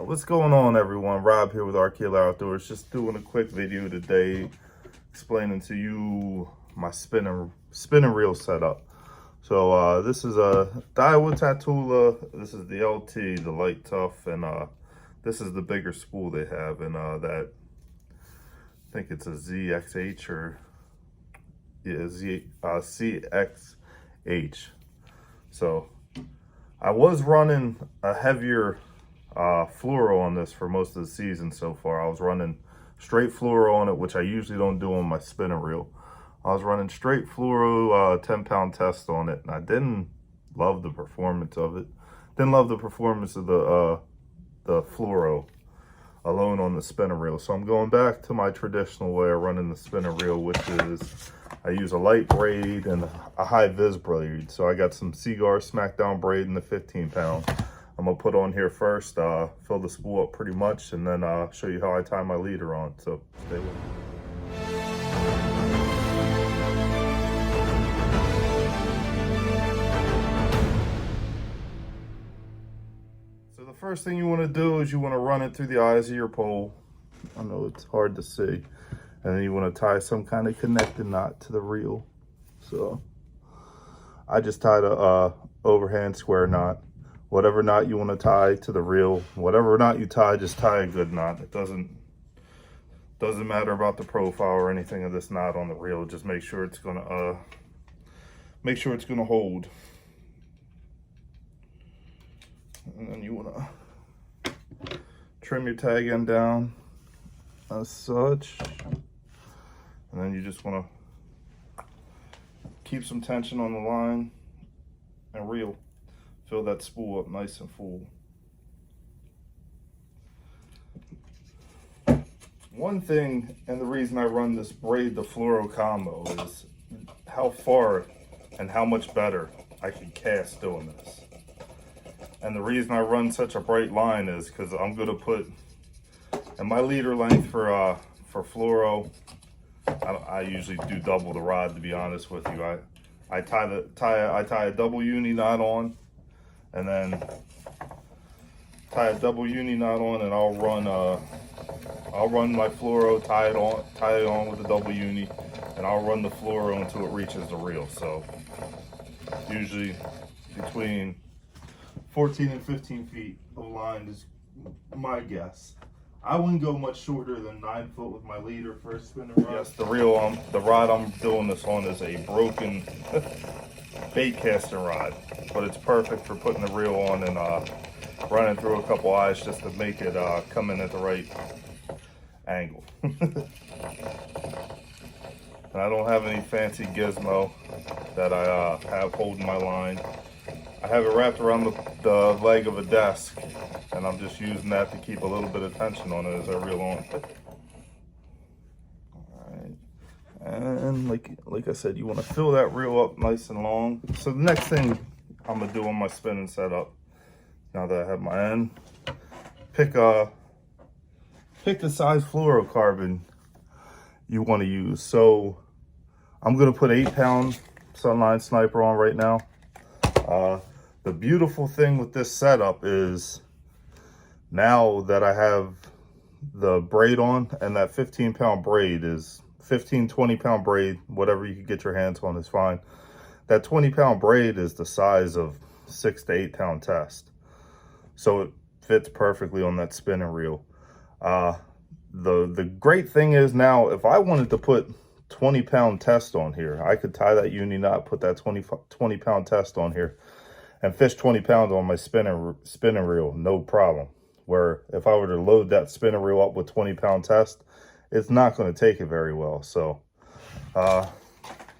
What's going on, everyone? Rob here with Archaeal Outdoors. Just doing a quick video today explaining to you my spinning reel setup. So this is a Daiwa Tatula. This is the LT, the light tough, and this is the bigger spool they have, and that I think it's a ZXH or CXH. So I was running a heavier fluoro on this for most of the season so far. I was running straight fluoro on it, which I usually don't do on my spinning reel. I was running straight fluoro 10-pound test on it, and I didn't love the performance of it. Didn't love the performance of the fluoro alone on the spinning reel. So I'm going back to my traditional way of running the spinning reel, which is I use a light braid and a high vis braid. So I got some Seaguar Smackdown braid in the 15-pound. I'm gonna put on here first, fill the spool up pretty much, and then show you how I tie my leader on. So stay with me. So the first thing you want to do is you want to run it through the eyes of your pole. I know it's hard to see. And then you want to tie some kind of connecting knot to the reel. So I just tied a overhand square knot. Whatever knot you want to tie to the reel, whatever knot you tie, just tie a good knot. It doesn't matter about the profile or anything of this knot on the reel. Just make sure it's gonna hold. And then you wanna trim your tag end down as such. And then you just wanna keep some tension on the line and reel. Fill that spool up nice and full. One thing, and the reason I run this Braid, the Fluoro combo, is how far and how much better I can cast doing this. And the reason I run such a bright line is because I'm going to put, and my leader length for Fluoro, I usually do double the rod, to be honest with you. I tie a double uni knot on, and then tie a double uni knot on, and I'll run my fluoro, tie it on with the double uni, and I'll run the fluoro until it reaches the reel. So usually between 14 and 15 feet of line is my guess. I wouldn't go much shorter than 9 foot with my leader for a spinning rod. Yes, the rod I'm doing this on is a broken bait casting rod, but it's perfect for putting the reel on and running through a couple eyes just to make it come in at the right angle. And I don't have any fancy gizmo that I have holding my line. I have it wrapped around the leg of a desk, and I'm just using that to keep a little bit of tension on it as I reel on. And like I said, you want to fill that reel up nice and long. So the next thing I'm gonna do on my spinning setup, now that I have my end, pick the size fluorocarbon you want to use. So I'm gonna put 8-pound Sunline Sniper on right now. The beautiful thing with this setup is now that I have the braid on, and that 15-pound braid is 20-pound braid, whatever you can get your hands on is fine. That 20-pound braid is the size of 6 to 8-pound test. So it fits perfectly on that spinning reel. The great thing is now, if I wanted to put 20-pound test on here, I could tie that uni knot, put that 20-pound test on here, and fish 20 pounds on my spinning reel, no problem. Where if I were to load that spinning reel up with 20-pound test, it's not going to take it very well. So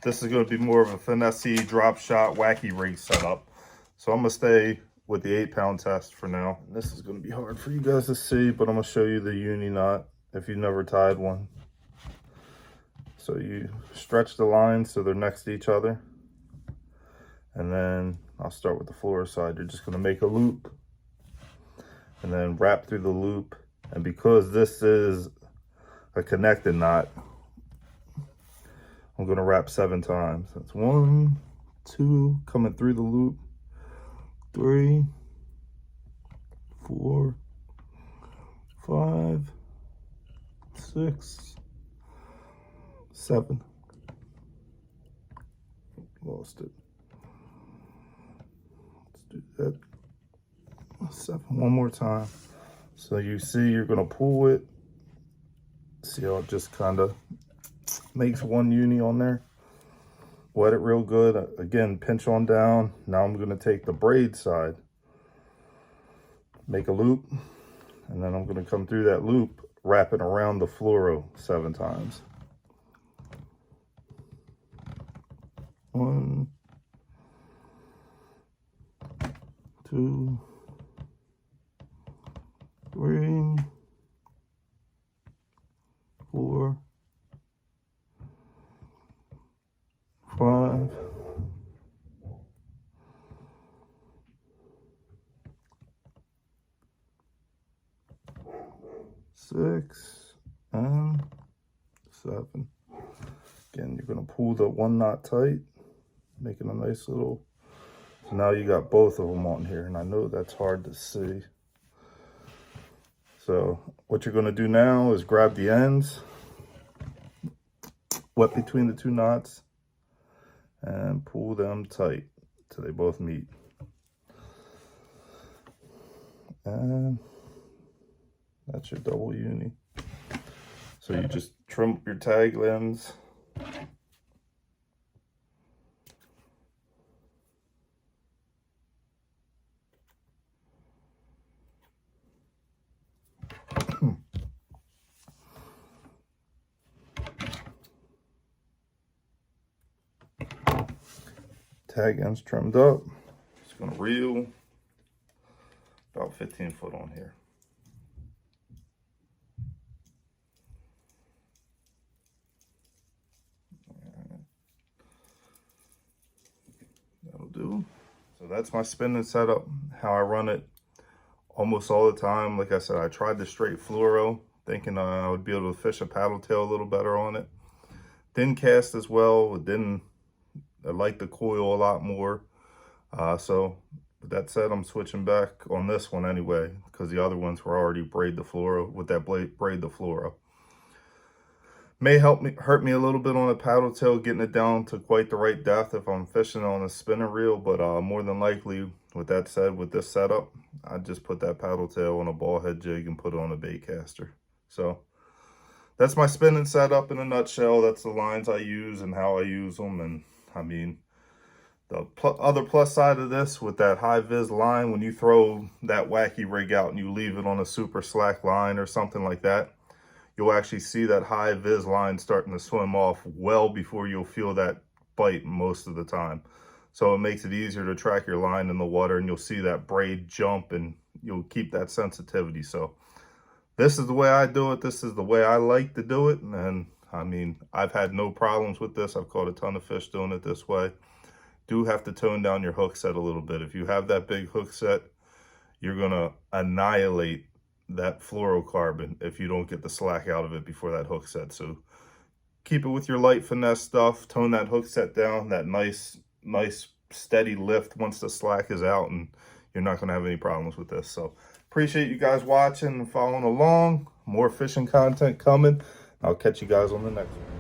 this is going to be more of a finesse drop shot wacky rig setup. So I'm going to stay with the 8-pound test for now. This is going to be hard for you guys to see, but I'm going to show you the uni knot if you've never tied one. So you stretch the lines so they're next to each other, and then I'll start with the fluoro side. You're just going to make a loop and then wrap through the loop. And because this is a connected knot, I'm going to wrap 7 times. That's 1, 2, coming through the loop, 3, 4, 6, 7. Lost it. Let's do that. 7 one more time. So you see you're gonna pull it. See how it just kind of makes one uni on there. Wet it real good. Again, pinch on down. Now I'm gonna take the braid side, make a loop, and then I'm gonna come through that loop, wrapping around the fluoro 7 times. 1, 2, 3, 4, 5, 6, and 7. Again, you're gonna pull the 1 knot tight, making a nice little, so now you got both of them on here, and I know that's hard to see. So what you're gonna do now is grab the ends, wet between the 2 knots, and pull them tight till they both meet. And that's your double uni. So you just trim your tag ends. Tag ends trimmed up. Just gonna reel about 15 foot on here. That'll do. So that's my spinning setup, how I run it almost all the time. Like I said, I tried the straight fluoro, thinking I would be able to fish a paddle tail a little better on it. Didn't cast as well. I like the coil a lot more. So with that said, I'm switching back on this one anyway, because the other ones were already braid the fluoro with that braid the fluoro. May hurt me a little bit on the paddle tail, getting it down to quite the right depth if I'm fishing on a spinner reel, but more than likely, with that said, with this setup, I just put that paddle tail on a ball head jig and put it on a bait caster. So that's my spinning setup in a nutshell. That's the lines I use and how I use them. And I mean, the other plus side of this, with that high vis line, when you throw that wacky rig out and you leave it on a super slack line or something like that, you'll actually see that high vis line starting to swim off well before you'll feel that bite most of the time. So it makes it easier to track your line in the water, and you'll see that braid jump, and you'll keep that sensitivity. So this is the way I do it. This is the way I like to do it. And I mean, I've had no problems with this. I've caught a ton of fish doing it this way. Do have to tone down your hook set a little bit. If you have that big hook set, you're gonna annihilate that fluorocarbon if you don't get the slack out of it before that hook set. So keep it with your light finesse stuff, tone that hook set down, that nice steady lift once the slack is out, and you're not going to have any problems with this. So appreciate you guys watching and following along. More fishing content coming. I'll catch you guys on the next one.